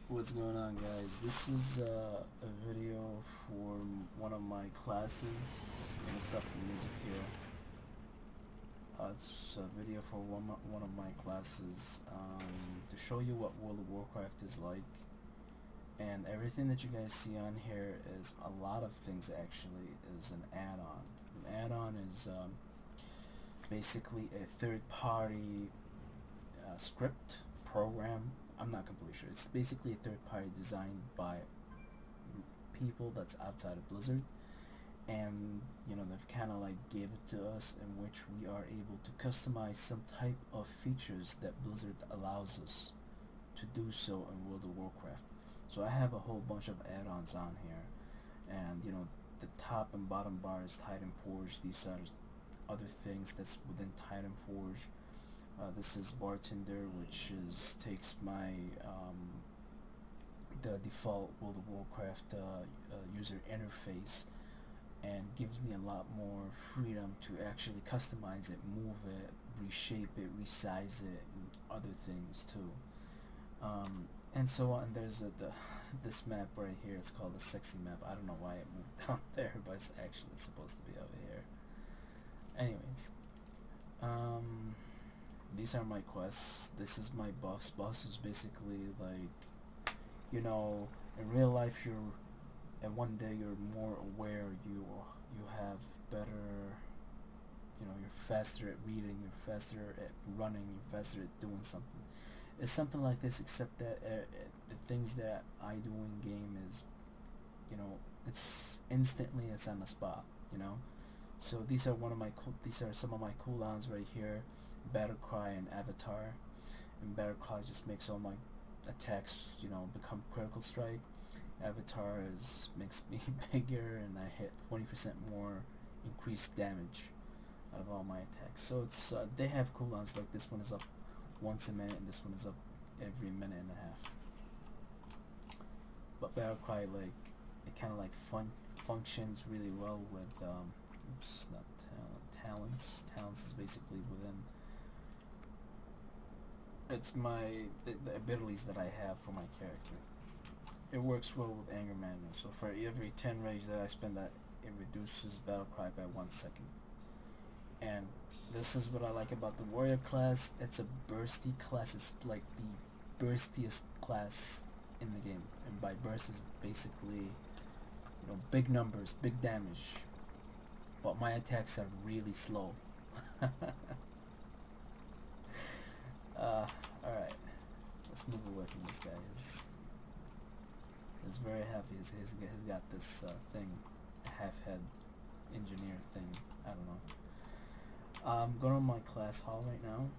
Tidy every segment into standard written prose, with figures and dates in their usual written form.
What's going on, guys? This is a video for one of my classes. I'm gonna stop the music here. It's a video for one of my classes to show you what World of Warcraft is like. And everything that you guys see on here is a lot of things actually is an add-on. An add-on is basically a third-party script program. I'm not completely sure. It's basically a third party designed by people that's outside of Blizzard, and they've kind of like gave it to us, in which we are able to customize some type of features that Blizzard allows us to do so in World of Warcraft. So I have a whole bunch of add-ons on here, and the top and bottom bar is Titan Forge. These are other things that's within Titan Forge. This is Bartender, which takes my the default World of Warcraft user interface and gives me a lot more freedom to actually customize it, move it, reshape it, resize it, and other things too. And so on. There's this map right here. It's called the sexy map. I don't know why it moved down there, but it's actually supposed to be over here. Anyways, these are my quests. This is my buffs. Buffs is basically like, in real life and one day you're more aware. You have better. You're faster at reading. You're faster at running. You're faster at doing something. It's something like this, except that the things that I do in game is, it's instantly. It's on the spot. So these are these are some of my cooldowns right here. Battlecry and Avatar, and Battlecry just makes all my attacks become critical strike. Avatar makes me bigger, and I hit 20% more increased damage out of all my attacks. So it's they have cooldowns. Like this one is up once a minute, and this one is up every minute and a half. But Battlecry, like, it kind of like functions really well with oops, not talents. Talents is basically within. It's the abilities that I have for my character. It works well with Anger Management. So for every 10 rage that I spend, that it reduces Battlecry by 1 second. And this is what I like about the Warrior class. It's a bursty class. It's like the burstiest class in the game. And by burst is basically, big numbers, big damage. But my attacks are really slow. Alright. Let's move away from this guy. He's very heavy. He's got this thing, half-head engineer thing. I don't know. I'm going to my class hall right now.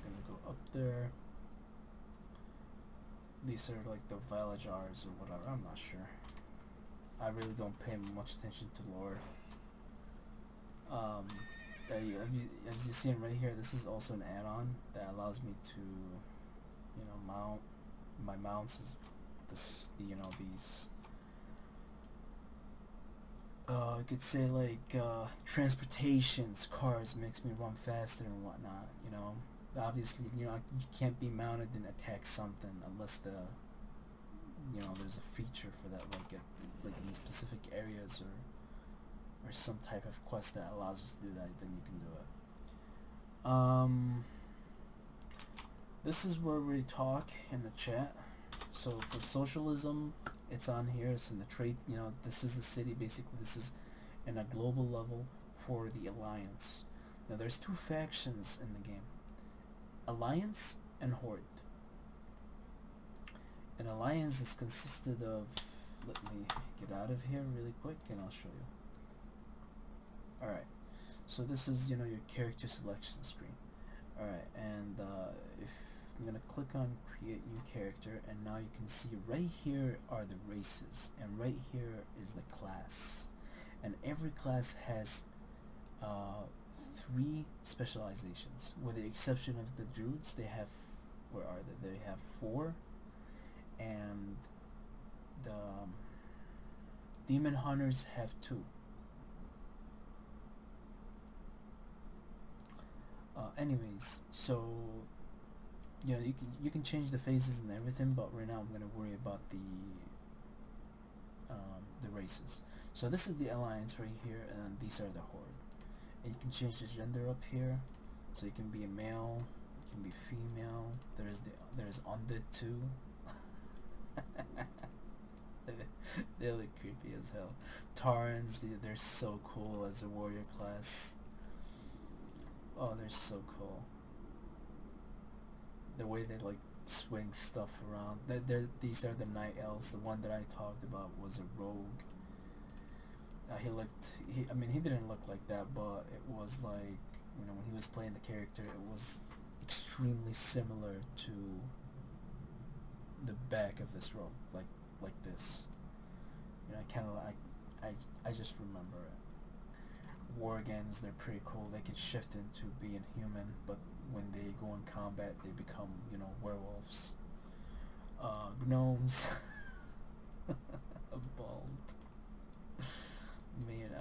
Gonna go up there. These are like the Valajars or whatever. I'm not sure. I really don't pay much attention to lore. As you see right here, this is also an add-on that allows me to, mount. My mounts is these. I could say like transportations, cars makes me run faster and whatnot. Obviously, you can't be mounted and attack something unless there's a feature for that, like in specific areas or some type of quest that allows us to do that. Then you can do it. This is where we talk in the chat. So for socialism, it's on here. It's in the trade. This is the city. Basically, this is in a global level for the Alliance. Now, there's two factions in the game: Alliance and Horde. An Alliance is consisted of. Let me get out of here really quick, and I'll show you. Alright, so this is your character selection screen. Alright, and if I'm gonna click on create new character, and now you can see right here are the races, and right here is the class, and every class has 3 specializations, with the exception of the Druids. They have, where are they? They have 4, and the Demon Hunters have 2. Anyways, so you know, you can change the phases and everything, but right now I'm gonna worry about the races. So this is the alliance right here, and these are the horde. And you can change the gender up here, so you can be a male, you can be female. There's undead too. They look creepy as hell. Tarns, they're so cool as a warrior class. Oh, they're so cool. The way they like swing stuff around. These are the night elves. The one that I talked about was a rogue. I mean, he didn't look like that, but it was like, you know, when he was playing the character, it was extremely similar to the back of this robe, like this. You know, I kind of like, I just remember it. Worgans, they're pretty cool. They can shift into being human, but when they go in combat, they become, you know, werewolves. Gnomes. Bald. Man,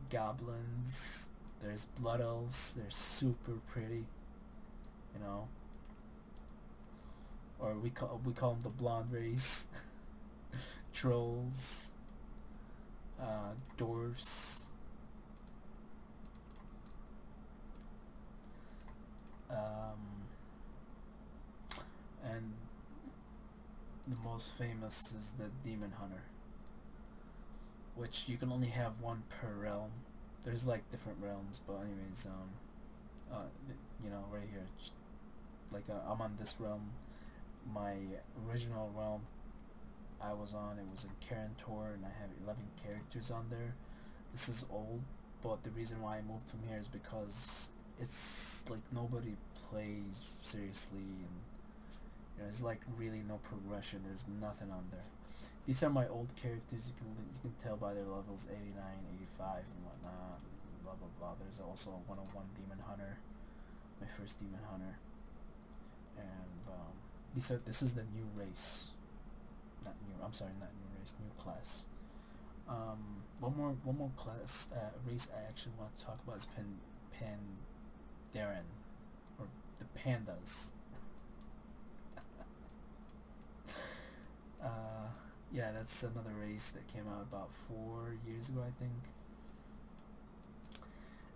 goblins. There's blood elves. They're super pretty. You know. Or we call them the blonde race. Trolls. Dwarfs. And the most famous is the Demon Hunter, which you can only have one per realm. There's like different realms, but anyways, you know, right here, like I'm on this realm. My original realm I was on, it was in Karantor, and I have 11 characters on there. This is old, but the reason why I moved from here is because it's like nobody plays seriously, and you know, there's like really no progression. There's nothing on there. These are my old characters. You can tell by their levels, 89, 85, and whatnot. Blah blah blah. There's also a 101 Demon Hunter, my first Demon Hunter, and this is the new race. Not new. I'm sorry, not new race. New class. One more class race I actually want to talk about is Pandaren, or the pandas. Yeah, that's another race that came out about 4 years ago, I think.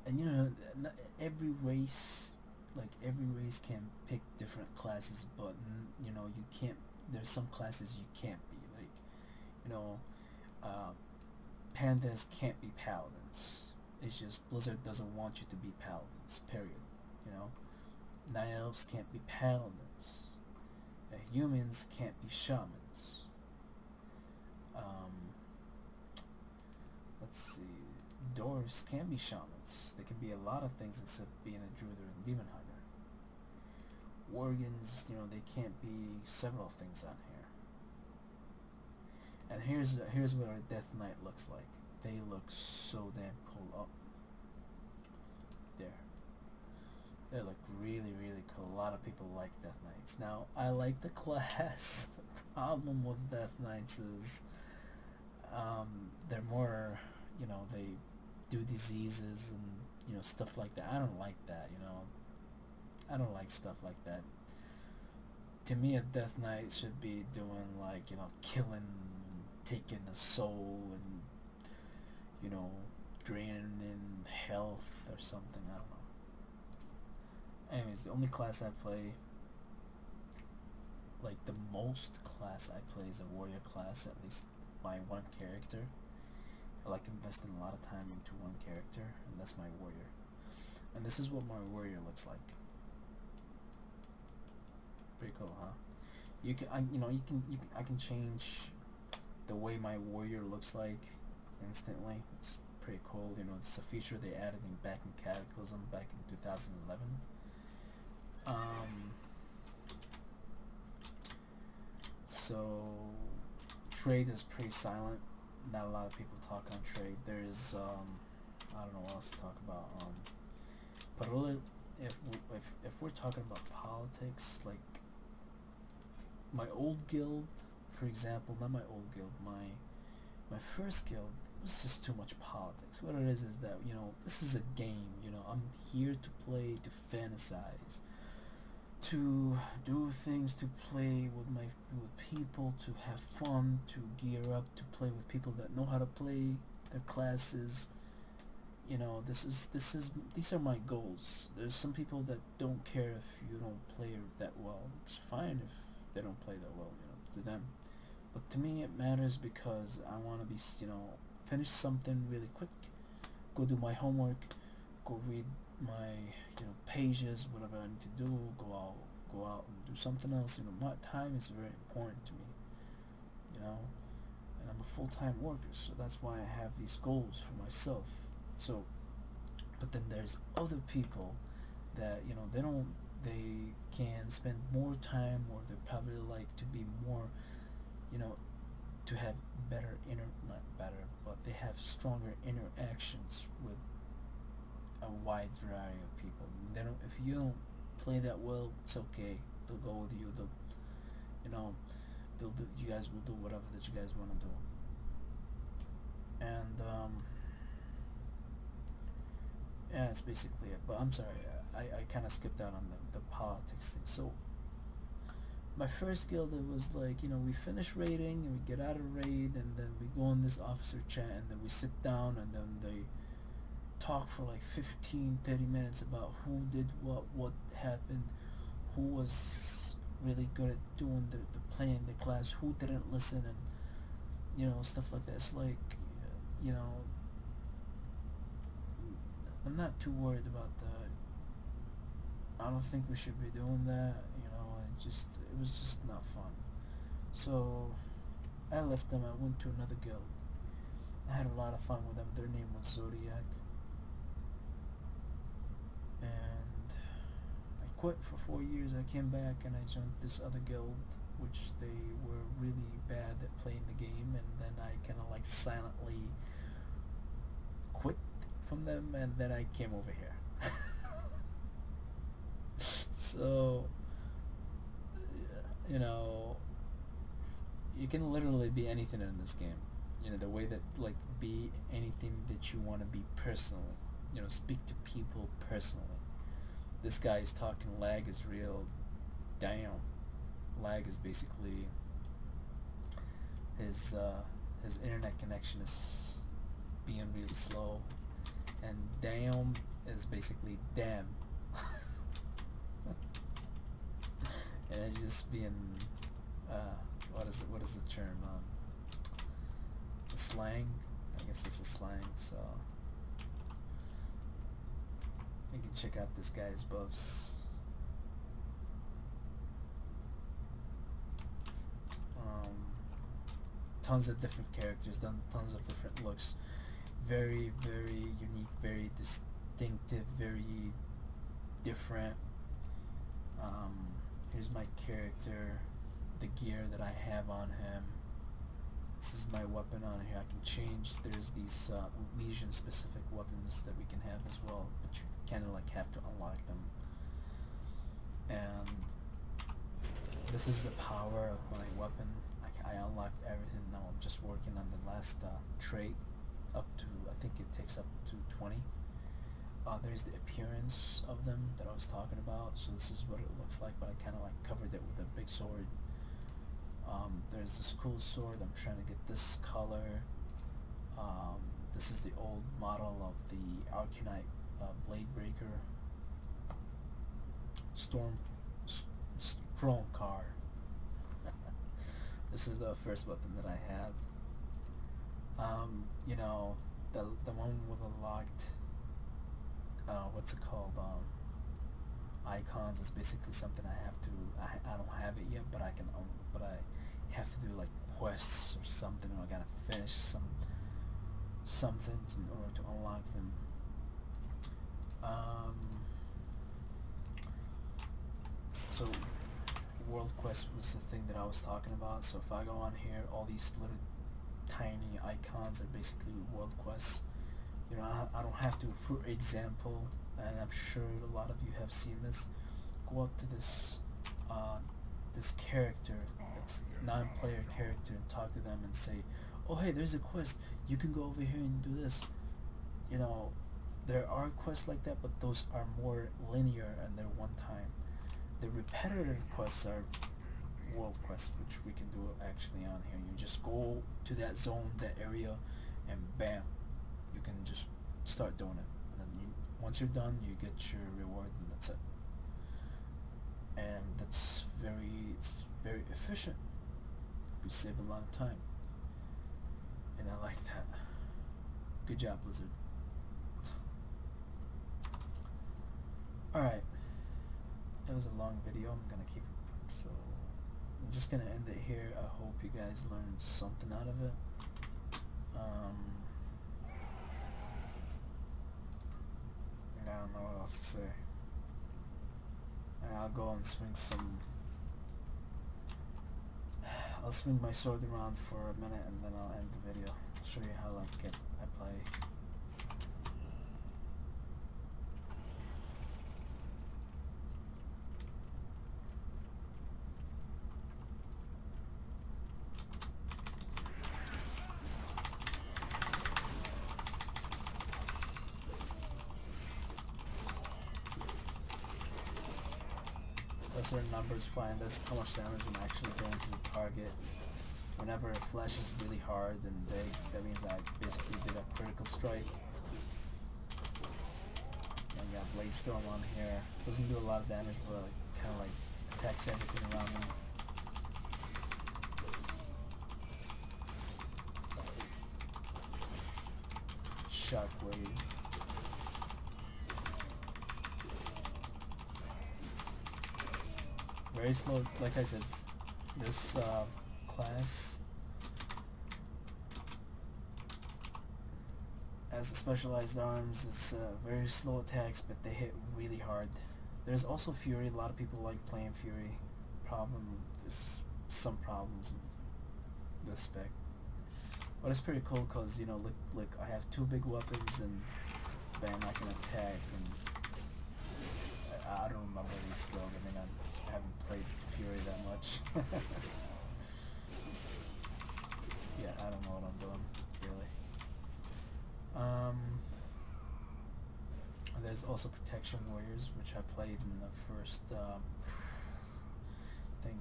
And you know, every race, every race can pick different classes, but you know, you can't. There's some classes you can't be. Like, you know, pandas can't be paladins. It's just Blizzard doesn't want you to be paladins. Period. You know, night elves can't be paladins. Humans can't be shamans. Let's see. Dwarves can be shamans. They can be a lot of things except being a druid or a demon hunter. Worgans, you know, they can't be several things on here. And here's what our Death Knight looks like. They look so damn cool. Up there. They look really, really cool. A lot of people like Death Knights. Now, I like the class. The problem with Death Knights is they're more, you know, they do diseases and, you know, stuff like that. I don't like that, you know. I don't like stuff like that. To me, a Death Knight should be doing, like, you know, killing, taking a soul, and, you know, draining health or something. I don't know. Anyways, the only class I play, like the most class I play, is a warrior class, at least my one character. I like investing a lot of time into one character, and that's my warrior. And this is what my warrior looks like. Pretty cool, huh? I can change the way my warrior looks like instantly. It's pretty cool. You know, it's a feature they added back in Cataclysm back in 2011. So trade is pretty silent. Not a lot of people talk on trade. There's I don't know what else to talk about. But really, if we're talking about politics, like my old guild, for example, not my old guild, my first guild, was just too much politics. What it is that, you know, this is a game. You know, I'm here to play, to fantasize, to do things, to play with people, to have fun, to gear up, to play with people that know how to play their classes. You know, these are my goals. There's some people that don't care if you don't play that well. It's fine if they don't play that well, you know, to them. But to me, it matters because I want to be, you know, finish something really quick, go do my homework, go read my, you know, pages, whatever I need to do, go out and do something else. You know, my time is very important to me, you know, and I'm a full-time worker, so that's why I have these goals for myself. So, but then there's other people that, you know, they can spend more time, or they probably like to be more, you know, to have better not better, but they have stronger interactions with a wide variety of people. They don't, if you don't play that well, it's okay. They'll go with you. They'll, you know, they'll do. You guys will do whatever that you guys want to do. And yeah, that's basically it. But I'm sorry, I kind of skipped out on the politics thing. So my first guild, it was like, you know, we finish raiding and we get out of raid, and then we go in this officer chat, and then we sit down, and then they talk for like 15-30 minutes about who did what happened, who was really good at doing the playing the class, who didn't listen, and, you know, stuff like that. It's like, you know, I'm not too worried about that. I don't think we should be doing that, you know. It was just not fun. So I left them. I went to another guild. I had a lot of fun with them. Their name was Zodiac. And I quit for 4 years. I came back and I joined this other guild, which they were really bad at playing the game, and then I kind of like silently quit from them, and then I came over here. So, you know, you can literally be anything in this game. You know, the way that, like, be anything that you want to be personally. You know, speak to people personally. This guy is talking lag is real. Damn. Lag is basically his internet connection is being really slow. And damn is basically damn. And it's just being, what is the term? Slang? I guess that's a slang, so you can check out this guy's buffs. Tons of different characters, tons of different looks. Very, very unique, very distinctive, very different. Here's my character, the gear that I have on him. This is my weapon on here. I can change. There's these legion specific weapons that we can have as well, but you kind of like have to unlock them. And this is the power of my weapon. I unlocked everything. Now I'm just working on the last trait, up to, I think it takes up to 20. There's the appearance of them that I was talking about. So this is what it looks like, but I kind of like covered it with a big sword. There's this cool sword. I'm trying to get this color. This is the old model of the Arcanite Blade Breaker. Stormcar. This is the first weapon that I had. You know, the one with the locked, what's it called? Icons is basically something I have to. I don't have it yet, but I can. But I have to do like quests or something, or I gotta finish something in order to unlock them. So world quest was the thing that I was talking about. So if I go on here, all these little tiny icons are basically world quests. You know, I don't have to, for example, and I'm sure a lot of you have seen this, go up to this this character, that's non-player character, and talk to them and say, oh hey, there's a quest, you can go over here and do this. You know, there are quests like that, but those are more linear and they're one time. The repetitive quests are world quests, which we can do actually on here. You just go to that zone, that area, and bam, you can just start doing it. And then once you're done, you get your reward, and that's it. And it's very efficient. You save a lot of time, and I like that. Good job, Blizzard. Alright, it was a long video. I'm gonna keep it, so I'm just gonna end it here. I hope you guys learned something out of it. I don't know what else to say. I'll go and swing some. I'll swing my sword around for a minute and then I'll end the video. I'll show you how I play. Certain numbers flying, that's how much damage I'm actually doing to the target. Whenever a flash is really hard and big, that means I basically did a critical strike. And got Blaze Storm on here. Doesn't do a lot of damage, but it kind of like attacks everything around me. Shockwave. Very slow, like I said, this class as a specialized arms is very slow attacks, but they hit really hard. There's also Fury. A lot of people like playing Fury. There's some problems with this spec, but it's pretty cool because, you know, look, I have two big weapons and bam, I can attack. And I don't remember these skills. I mean, I haven't played Fury that much. Yeah, I don't know what I'm doing, really. There's also Protection Warriors, which I played in the first, I think,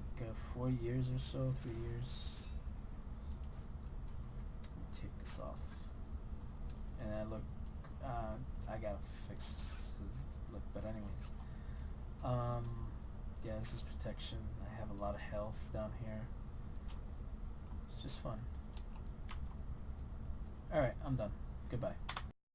4 years or so, 3 years. Let me take this off. And I gotta fix his look, but anyways. Yeah, this is Protection. I have a lot of health down here. It's just fun. Alright, I'm done. Goodbye.